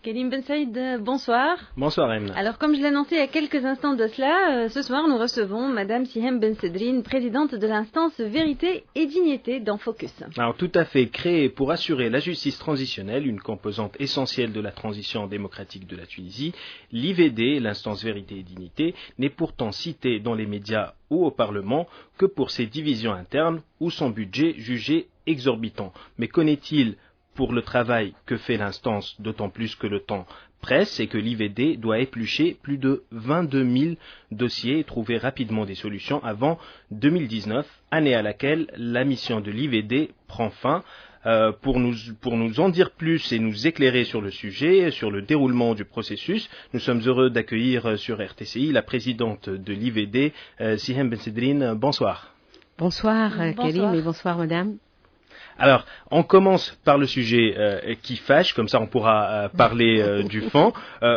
Karim Ben Saïd, bonsoir. Bonsoir Emma. Alors comme je l'ai annoncé il y a quelques instants de cela, ce soir nous recevons Madame Sihem Ben Sedrine, présidente de l'instance Vérité et Dignité dans Focus. Alors tout à fait, créée pour assurer la justice transitionnelle, une composante essentielle de la transition démocratique de la Tunisie, l'IVD, l'instance Vérité et Dignité, n'est pourtant citée dans les médias ou au Parlement que pour ses divisions internes ou son budget jugé exorbitant. Mais connaît-il pour le travail que fait l'instance, d'autant plus que le temps presse et que l'IVD doit éplucher plus de 22 000 dossiers et trouver rapidement des solutions avant 2019, année à laquelle la mission de l'IVD prend fin. Pour nous en dire plus et nous éclairer sur le sujet, sur le déroulement du processus, nous sommes heureux d'accueillir sur RTCI la présidente de l'IVD, Sihem Ben Sedrine. Bonsoir. Bonsoir, Karim, et bonsoir madame. Alors, on commence par le sujet qui fâche, comme ça on pourra parler du fond.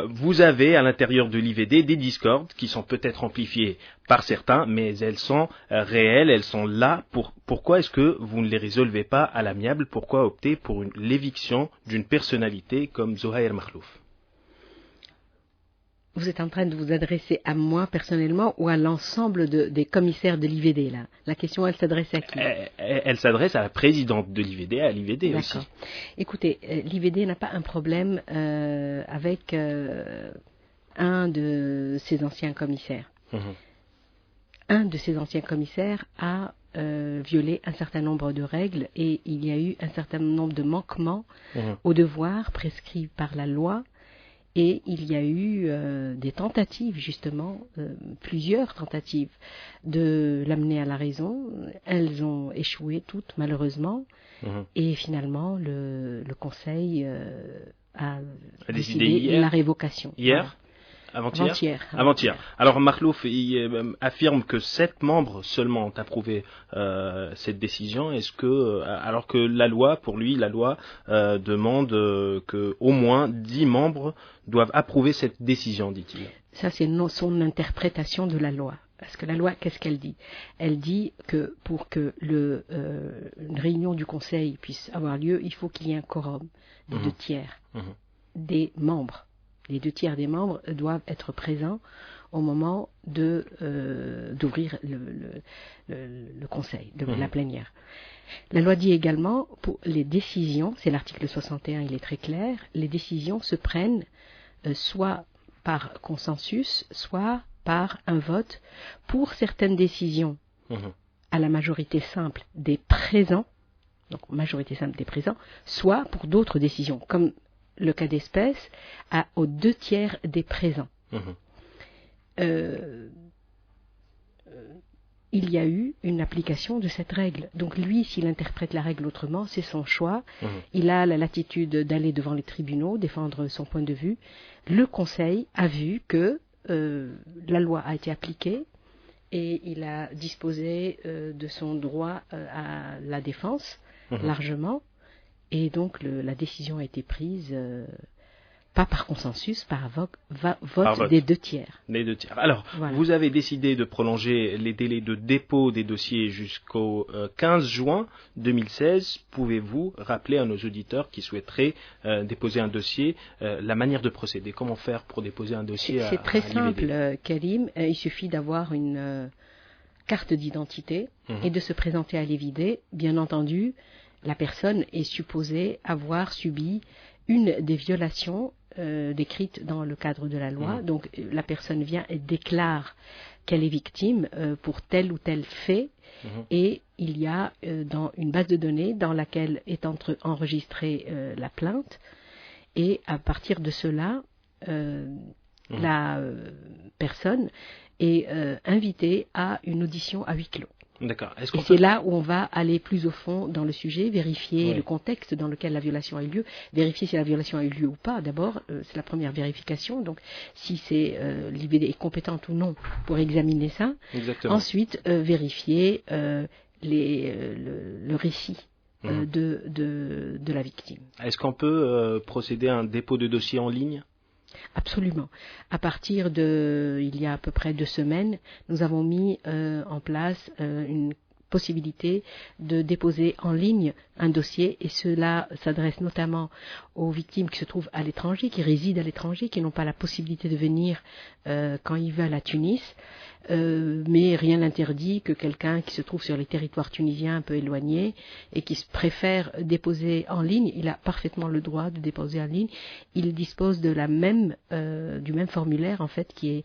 Vous avez à l'intérieur de l'IVD des discordes qui sont peut-être amplifiées par certains, mais elles sont réelles, elles sont là. Pourquoi est-ce que vous ne les résolvez pas à l'amiable? Pourquoi opter pour l'éviction d'une personnalité comme Zohair Makhlouf? Vous êtes en train de vous adresser à moi personnellement ou à l'ensemble des commissaires de l'IVD là? La question, elle s'adresse à qui? Elle s'adresse à la présidente de l'IVD, à l'IVD aussi. Écoutez, l'IVD n'a pas un problème avec un de ses anciens commissaires. Un de ses anciens commissaires a violé un certain nombre de règles et il y a eu un certain nombre de manquements aux devoirs prescrits par la loi. Et il y a eu des tentatives, justement, plusieurs tentatives de l'amener à la raison. Elles ont échoué toutes, malheureusement. Et finalement, le Conseil a décidé la révocation. Hier ? Avant-hier. Alors Makhlouf affirme que 7 membres seulement ont approuvé cette décision. Est-ce que, alors que la loi, pour lui, la loi demande que au moins 10 membres doivent approuver cette décision, dit-il. Ça, c'est son interprétation de la loi. Parce que la loi, qu'est-ce qu'elle dit? Elle dit que pour que une réunion du Conseil puisse avoir lieu, il faut qu'il y ait un quorum de 2 tiers des membres. Les 2 tiers des membres doivent être présents au moment d'ouvrir le conseil, la plénière. La loi dit également, pour les décisions, c'est l'article 61, il est très clair, les décisions se prennent soit par consensus, soit par un vote. Pour certaines décisions, à la majorité simple des présents, donc majorité simple des présents, soit pour d'autres décisions, comme le cas d'espèce, aux 2 tiers des présents. Il y a eu une application de cette règle. Donc lui, s'il interprète la règle autrement, c'est son choix. Il a la latitude d'aller devant les tribunaux, défendre son point de vue. Le Conseil a vu que la loi a été appliquée et il a disposé de son droit à la défense largement. Et donc la décision a été prise, pas par consensus, par vote des 2 tiers. Les 2 tiers. Alors, voilà. Vous avez décidé de prolonger les délais de dépôt des dossiers jusqu'au 15 juin 2016. Pouvez-vous rappeler à nos auditeurs qui souhaiteraient déposer un dossier la manière de procéder? Comment faire pour déposer un dossier à C'est très simple, Karim. Il suffit d'avoir une carte d'identité et de se présenter à l'IVD. Bien entendu, la personne est supposée avoir subi une des violations décrites dans le cadre de la loi. Donc la personne vient et déclare qu'elle est victime pour tel ou tel fait. Et il y a dans une base de données dans laquelle est enregistrée la plainte. Et à partir de cela, la personne est invitée à une audition à huis clos. D'accord. Et c'est là où on va aller plus au fond dans le sujet, vérifier le contexte dans lequel la violation a eu lieu, vérifier si la violation a eu lieu ou pas. D'abord, c'est la première vérification, donc si l'IVD est compétente ou non pour examiner ça. Exactement. Ensuite, vérifier le récit de la victime. Est-ce qu'on peut procéder à un dépôt de dossier en ligne? Absolument. À partir il y a à peu près 2 semaines, nous avons mis en place une possibilité de déposer en ligne un dossier, et cela s'adresse notamment aux victimes qui se trouvent à l'étranger, qui résident à l'étranger, qui n'ont pas la possibilité de venir quand ils veulent à Tunis. Mais rien n'interdit que quelqu'un qui se trouve sur les territoires tunisiens un peu éloignés et qui préfère déposer en ligne, il a parfaitement le droit de déposer en ligne. Il dispose de du même formulaire en fait qui est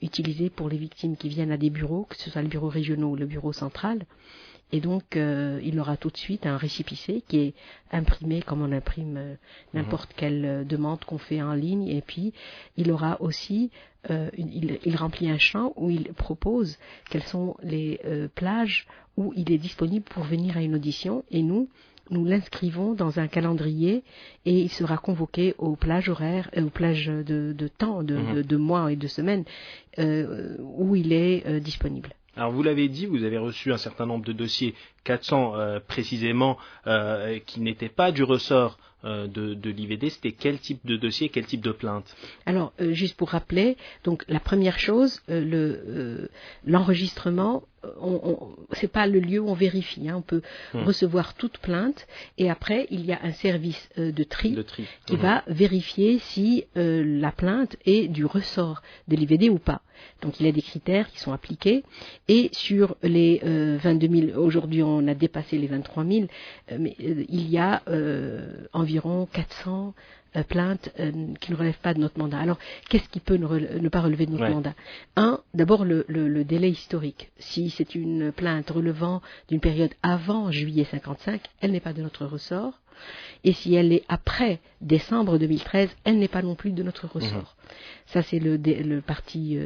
utilisé pour les victimes qui viennent à des bureaux, que ce soit le bureau régional ou le bureau central. Et donc, il aura tout de suite un récépissé qui est imprimé comme on imprime n'importe quelle demande qu'on fait en ligne. Et puis, il aura aussi, il remplit un champ où il propose quelles sont les plages où il est disponible pour venir à une audition. Et nous l'inscrivons dans un calendrier et il sera convoqué aux plages horaires, aux plages de temps, de mois et de semaines où il est disponible. Alors vous l'avez dit, vous avez reçu un certain nombre de dossiers, 400 précisément, qui n'étaient pas du ressort de l'IVD. C'était quel type de dossier, quel type de plainte? Alors, juste pour rappeler, donc la première chose, l'enregistrement, c'est pas le lieu où on vérifie. On peut recevoir toute plainte et après il y a un service de tri qui va vérifier si la plainte est du ressort de l'IVD ou pas. Donc il y a des critères qui sont appliqués et sur les 22 000, aujourd'hui on a dépassé les 23 000, mais il y a environ 400 plaintes qui ne relèvent pas de notre mandat. Alors, qu'est-ce qui peut ne pas relever de notre mandat? D'abord le délai historique. Si c'est une plainte relevant d'une période avant juillet 55, elle n'est pas de notre ressort. Et si elle est après décembre 2013, elle n'est pas non plus de notre ressort. Ça, c'est le parti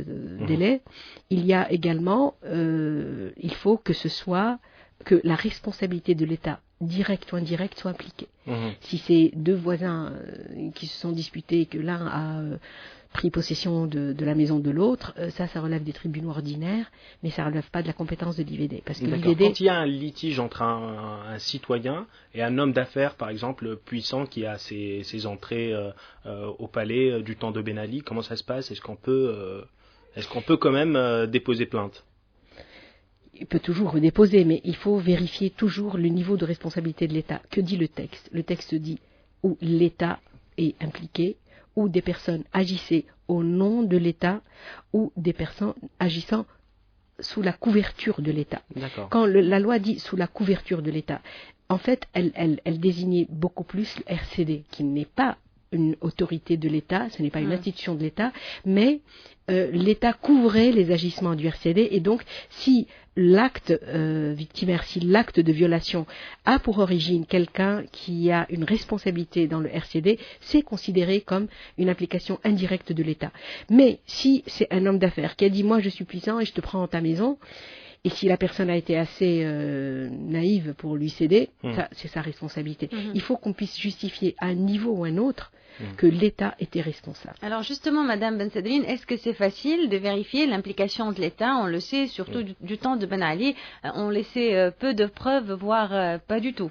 délai. Il y a également, il faut que la responsabilité de l'État, directe ou indirecte, soit impliquée. Si c'est deux voisins qui se sont disputés et que l'un a pris possession de la maison de l'autre, ça relève des tribunaux ordinaires, mais ça ne relève pas de la compétence de l'IVD. Parce que l'IVD... Quand il y a un litige entre un citoyen et un homme d'affaires, par exemple, puissant, qui a ses entrées au palais du temps de Ben Ali, comment ça se passe? Est-ce qu'on peut quand même déposer plainte? Il peut toujours redéposer, mais il faut vérifier toujours le niveau de responsabilité de l'État. Que dit le texte? Le texte dit où l'État est impliqué, où des personnes agissaient au nom de l'État, ou des personnes agissant sous la couverture de l'État. Quand la loi dit sous la couverture de l'État, en fait, elle désignait beaucoup plus le RCD, qui n'est pas une autorité de l'État, ce n'est pas une institution de l'État, mais l'État couvrait les agissements du RCD, et donc si l'acte victimaire, si l'acte de violation a pour origine quelqu'un qui a une responsabilité dans le RCD, c'est considéré comme une application indirecte de l'État. Mais si c'est un homme d'affaires qui a dit « moi je suis puissant et je te prends dans ta maison », et si la personne a été assez naïve pour lui céder, ça, c'est sa responsabilité. Il faut qu'on puisse justifier à un niveau ou à un autre que l'État était responsable. Alors justement, Madame Bensedrine, est-ce que c'est facile de vérifier l'implication de l'État? On le sait, surtout du temps de Ben Ali, on laissait peu de preuves, voire pas du tout.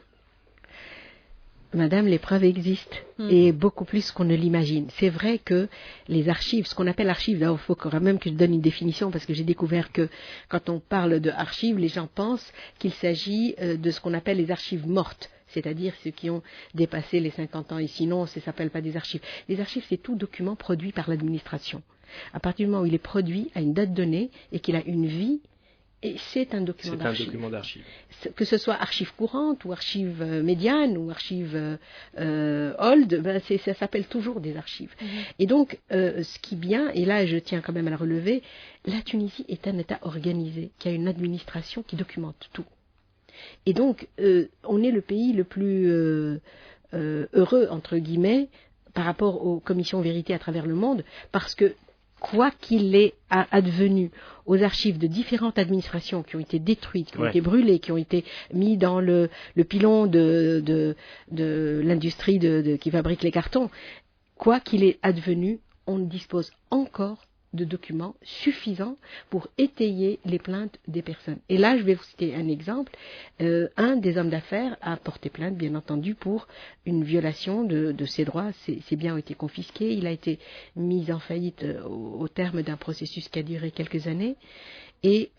Madame, les preuves existent, et beaucoup plus qu'on ne l'imagine. C'est vrai que les archives, ce qu'on appelle archives, là, il faut quand même que je donne une définition, parce que j'ai découvert que quand on parle de archives, les gens pensent qu'il s'agit de ce qu'on appelle les archives mortes, c'est-à-dire ceux qui ont dépassé les 50 ans, et sinon, ça ne s'appelle pas des archives. Les archives, c'est tout document produit par l'administration. À partir du moment où il est produit à une date donnée, et qu'il a une vie, et c'est un document d'archives. Que ce soit archives courantes ou archives médianes ou archives old, ça s'appelle toujours des archives. Et donc, ce qui est bien, et là je tiens quand même à le relever, la Tunisie est un État organisé, qui a une administration qui documente tout. Et donc, on est le pays le plus heureux, entre guillemets, par rapport aux commissions vérité à travers le monde, parce que quoi qu'il ait advenu aux archives de différentes administrations qui ont été détruites, qui ont été brûlées, qui ont été mis dans le pilon de l'industrie qui fabrique les cartons, quoi qu'il ait advenu, on dispose encore de documents suffisants pour étayer les plaintes des personnes. Et là, je vais vous citer un exemple. Un des hommes d'affaires a porté plainte, bien entendu, pour une violation de ses droits. Ses biens ont été confisqués. Il a été mis en faillite au terme d'un processus qui a duré quelques années. Et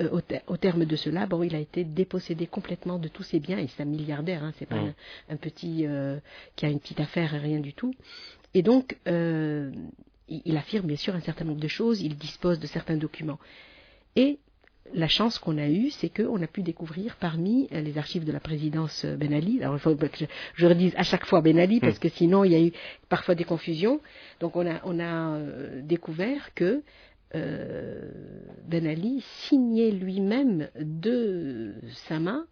au terme de cela, bon, il a été dépossédé complètement de tous ses biens, et c'est un milliardaire, hein, c'est pas un petit qui a une petite affaire et rien du tout. Et donc, il affirme bien sûr un certain nombre de choses, il dispose de certains documents. Et la chance qu'on a eue, c'est qu'on a pu découvrir parmi les archives de la présidence Ben Ali, alors il faut que je redise à chaque fois Ben Ali, parce que sinon il y a eu parfois des confusions, donc on a découvert que Ben Ali signait lui-même de sa main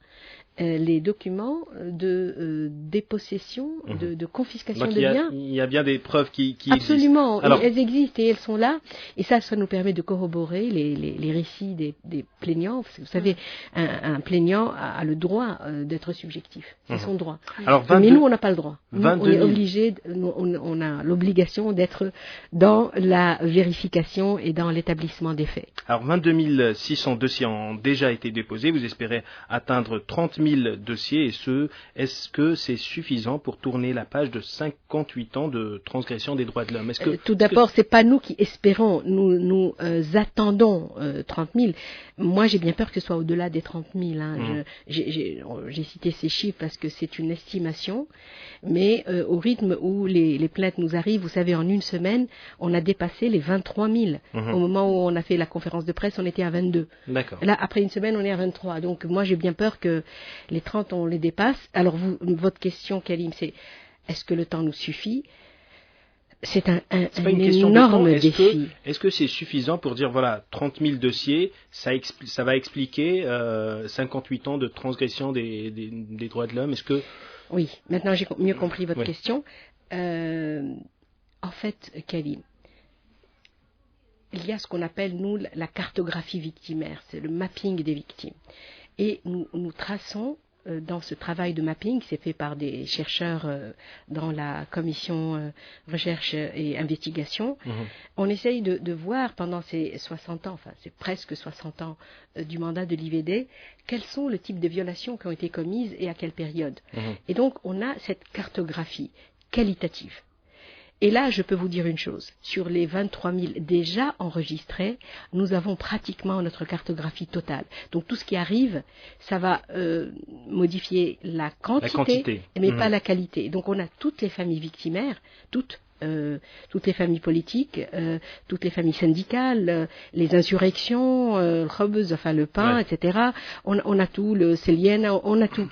les documents de dépossession, de confiscation donc de biens. Il y a bien des preuves qui Absolument, existent. Alors, elles existent et elles sont là. Et ça nous permet de corroborer les récits des plaignants. Parce que vous savez, un plaignant a le droit d'être subjectif. C'est son droit. Alors, mais nous, on n'a pas le droit. Nous, on est obligé, on a l'obligation d'être dans la vérification et dans l'établissement des faits. Alors, 22 600 dossiers ont déjà été déposés. Vous espérez atteindre 30 000 dossiers. Et est-ce que c'est suffisant pour tourner la page de 58 ans de transgression des droits de l'homme? Tout d'abord, c'est pas nous qui espérons. Nous attendons 30 000. Moi, j'ai bien peur que ce soit au-delà des 30 000. Hein. J'ai cité ces chiffres parce que c'est une estimation. Mais au rythme où les plaintes nous arrivent, vous savez, en une semaine, on a dépassé les 23 000. Au moment où on a fait la conférence de presse, on était à 22. D'accord. Là, après une semaine, on est à 23. Donc, moi, j'ai bien peur que les 30, on les dépasse. Alors, votre question, Kalim, c'est est-ce que le temps nous suffit? C'est un énorme défi. Est-ce que c'est suffisant pour dire, voilà, 30 000 dossiers, ça va expliquer 58 ans de transgression des droits de l'homme? Oui, maintenant j'ai mieux compris votre question. En fait, Kalim, il y a ce qu'on appelle, nous, la cartographie victimaire, c'est le mapping des victimes. Et nous traçons dans ce travail de mapping, c'est fait par des chercheurs dans la commission recherche et investigation, on essaye de voir pendant ces 60 ans, enfin c'est presque 60 ans du mandat de l'IVD, quels sont le type de violations qui ont été commises et à quelle période. Et donc on a cette cartographie qualitative. Et là, je peux vous dire une chose. Sur les 23 000 déjà enregistrés, nous avons pratiquement notre cartographie totale. Donc tout ce qui arrive, ça va modifier la quantité. Mais pas la qualité. Donc on a toutes les familles victimaires, toutes les familles politiques, toutes les familles syndicales, les insurrections, le pain, etc. On a tout, le Célien, on a tout.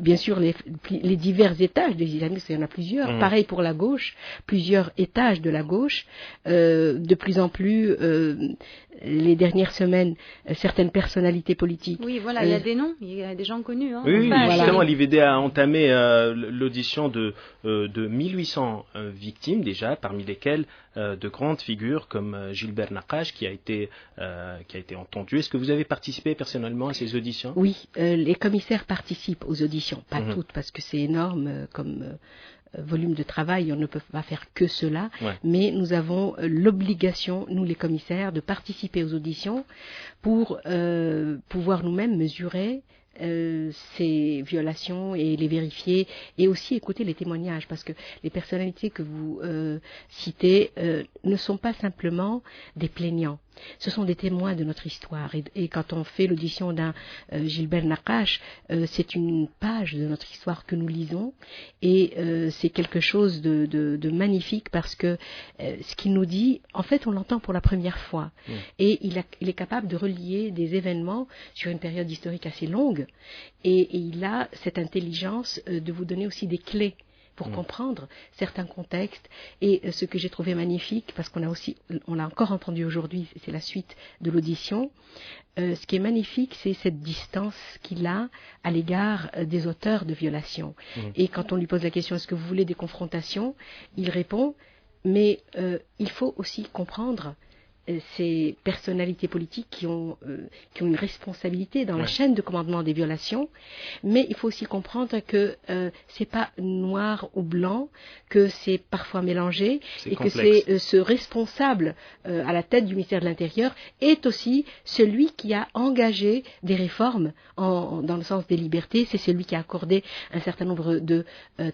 Bien sûr, les divers étages des islamistes, il y en a plusieurs. Pareil pour la gauche, plusieurs étages de la gauche. De plus en plus, les dernières semaines, certaines personnalités politiques. Oui, voilà, il y a des noms, il y a des gens connus. Hein, oui, justement, l'IVD a entamé l'audition de 1800 victimes déjà, parmi lesquelles de grandes figures comme Gilbert Naqash qui a été entendu. Est-ce que vous avez participé personnellement à ces auditions? Oui, les commissaires participent aux auditions, pas toutes parce que c'est énorme comme volume de travail, on ne peut pas faire que cela, mais nous avons l'obligation, nous les commissaires, de participer aux auditions pour pouvoir nous-mêmes mesurer ces violations et les vérifier et aussi écouter les témoignages parce que les personnalités que vous citez ne sont pas simplement des plaignants. Ce sont des témoins de notre histoire et quand on fait l'audition d'un Gilbert Naqash, c'est une page de notre histoire que nous lisons et c'est quelque chose de magnifique parce que ce qu'il nous dit, en fait on l'entend pour la première fois et il est capable de relier des événements sur une période historique assez longue et il a cette intelligence de vous donner aussi des clés pour comprendre certains contextes. Et ce que j'ai trouvé magnifique, parce qu'on l'a encore entendu aujourd'hui, c'est la suite de l'audition, ce qui est magnifique, c'est cette distance qu'il a à l'égard des auteurs de violations. Et quand on lui pose la question, est-ce que vous voulez des confrontations, il répond, mais il faut aussi comprendre ces personnalités politiques qui ont une responsabilité dans la chaîne de commandement des violations, mais il faut aussi comprendre que c'est pas noir ou blanc, que c'est parfois mélangé et complexe. Que c'est ce responsable à la tête du ministère de l'Intérieur est aussi celui qui a engagé des réformes dans le sens des libertés, c'est celui qui a accordé un certain nombre de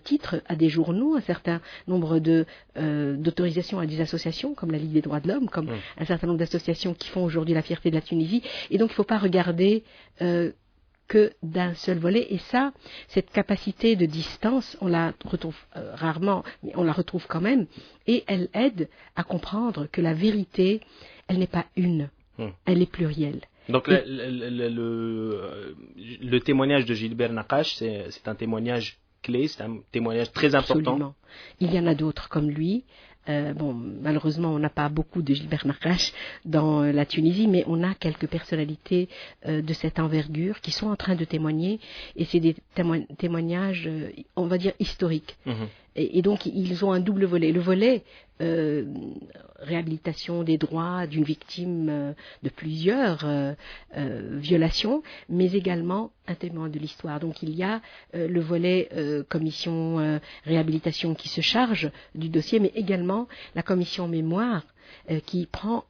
titres à des journaux, un certain nombre d'autorisations à des associations comme la Ligue des droits de l'homme, comme un certain nombre d'associations qui font aujourd'hui la fierté de la Tunisie. Et donc, il ne faut pas regarder que d'un seul volet. Et ça, cette capacité de distance, on la retrouve rarement, mais on la retrouve quand même. Et elle aide à comprendre que la vérité, elle n'est pas une, elle est plurielle. Donc le témoignage de Gilbert Nakache, c'est un témoignage clé, c'est un témoignage très important. Absolument. Il y en a d'autres comme lui. Malheureusement, on n'a pas beaucoup de Gilbert Nakache dans la Tunisie, mais on a quelques personnalités de cette envergure qui sont en train de témoigner, et c'est des témoignages, on va dire, historiques. Et donc, ils ont un double volet. Le volet réhabilitation des droits d'une victime de plusieurs violations, mais également un témoin de l'histoire. Donc, il y a le volet commission réhabilitation qui se charge du dossier, mais également la commission mémoire qui prend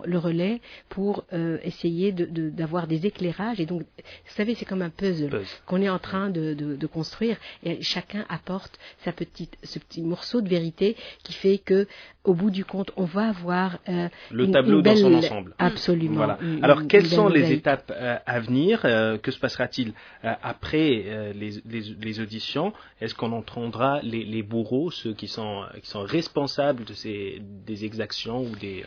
le relais pour essayer d'avoir des éclairages. Et donc, vous savez, c'est comme un puzzle qu'on est en train de construire, et chacun apporte ce petit morceau de vérité qui fait que, au bout du compte, on va avoir le tableau dans son ensemble. Absolument. Voilà. Alors, quelles sont les étapes à venir? Que se passera-t-il après les auditions? Est-ce qu'on entendra les bourreaux, ceux qui sont responsables des exactions ou des...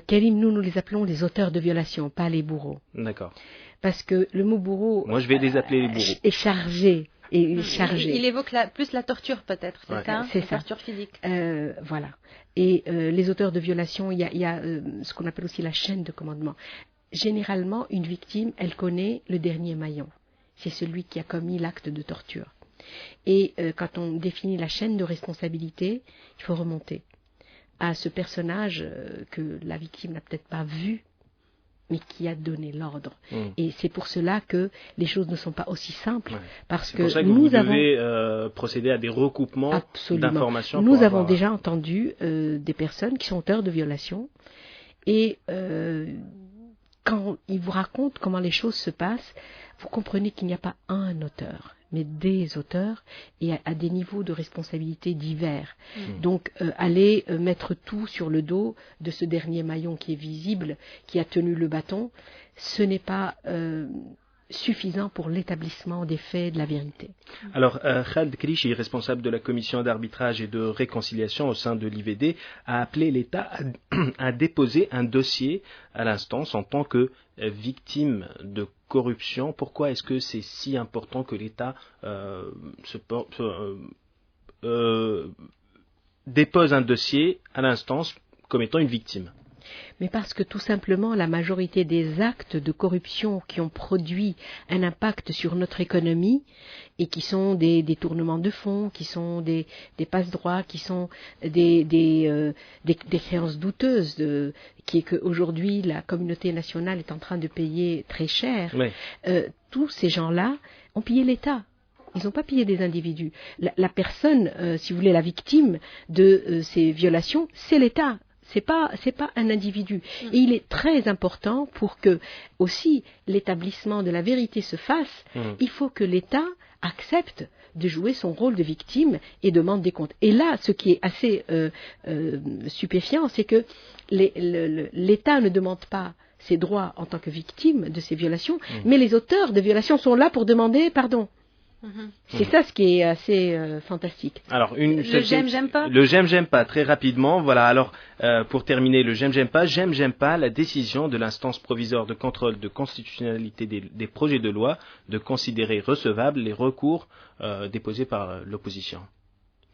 Kérim, nous les appelons les auteurs de violations, pas les bourreaux. D'accord. Parce que le mot bourreau... Moi, je vais les appeler les bourreaux. ...est chargé. Il évoque plus la torture, peut-être, c'est ça? C'est la ça. Torture physique. Voilà. Et les auteurs de violations, il y a ce qu'on appelle aussi la chaîne de commandement. Généralement, une victime, elle connaît le dernier maillon. C'est celui qui a commis l'acte de torture. Et quand on définit la chaîne de responsabilité, il faut remonter à ce personnage que la victime n'a peut-être pas vu, mais qui a donné l'ordre. Et c'est pour cela que les choses ne sont pas aussi simples, parce que, pour ça que vous devez procéder à des recoupements d'informations. Nous avons déjà entendu des personnes qui sont auteurs de violations, et quand ils vous racontent comment les choses se passent, vous comprenez qu'il n'y a pas un auteur, mais des auteurs, et à des niveaux de responsabilité divers. Donc, aller mettre tout sur le dos de ce dernier maillon qui est visible, qui a tenu le bâton, ce n'est pas suffisant pour l'établissement des faits, de la vérité. Alors, Khaled Krichi, responsable de la commission d'arbitrage et de réconciliation au sein de l'IVD, a appelé l'État à déposer un dossier à l'instance en tant que victime de corruption. Pourquoi est-ce que c'est si important que l'État dépose un dossier à l'instance comme étant une victime? Mais parce que tout simplement la majorité des actes de corruption qui ont produit un impact sur notre économie, et qui sont des détournements de fonds, qui sont des passe-droits, qui sont des créances douteuses, qui est qu'aujourd'hui la communauté nationale est en train de payer très cher, tous ces gens-là ont pillé l'État. Ils n'ont pas pillé des individus. La personne, si vous voulez, la victime de ces violations, c'est l'État. C'est pas un individu. Et il est très important pour que aussi l'établissement de la vérité se fasse. Il faut que l'État accepte de jouer son rôle de victime et demande des comptes. Et là, ce qui est assez stupéfiant, c'est que l'État ne demande pas ses droits en tant que victime de ces violations, mais les auteurs de violations sont là pour demander pardon. C'est ça ce qui est assez fantastique. Alors, le j'aime pas. Le j'aime pas, très rapidement. Voilà. Alors, pour terminer, le j'aime pas, la décision de l'instance provisoire de contrôle de constitutionnalité des projets de loi de considérer recevables les recours déposés par l'opposition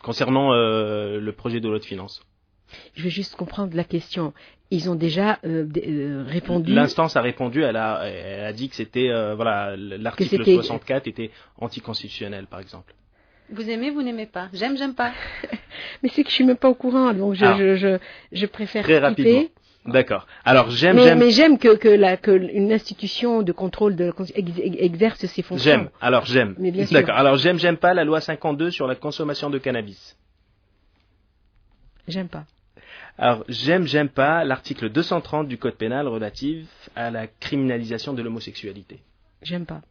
concernant le projet de loi de finances. Je veux juste comprendre la question. Ils ont déjà répondu. L'instance a répondu. Elle a dit que c'était l'article 64 était anticonstitutionnel, par exemple. Vous aimez, vous n'aimez pas. J'aime pas. Mais c'est que je suis même pas au courant, donc je préfère très rapidement. D'accord. Alors mais j'aime que une institution de contrôle exerce ses fonctions. J'aime. Mais bien sûr. D'accord. Alors j'aime pas la loi 52 sur la consommation de cannabis. J'aime pas. Alors, j'aime pas l'article 230 du Code pénal relatif à la criminalisation de l'homosexualité. J'aime pas.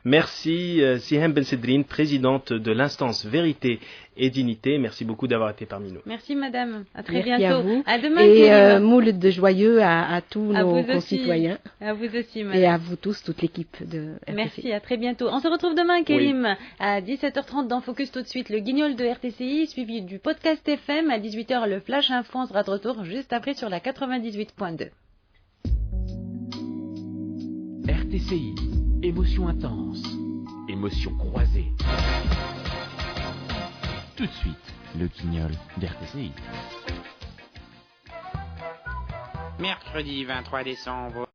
Merci Sihem Ben Sedrine, présidente de l'instance Vérité et Dignité. Merci beaucoup d'avoir été parmi nous. Merci madame, à très Merci bientôt. à vous. À demain. Et moule de joyeux à tous nos concitoyens. À vous aussi madame. Et à vous tous, toute l'équipe de RTCI. Merci, à très bientôt. On se retrouve demain, Kérim, à 17h30 dans Focus. Tout de suite, le guignol de RTCI, suivi du podcast FM. À 18h, le Flash Info. On sera de retour juste après sur la 98.2. RTCI, émotion intense, émotion croisée. Tout de suite, le guignol d'RTCI. Mercredi 23 décembre.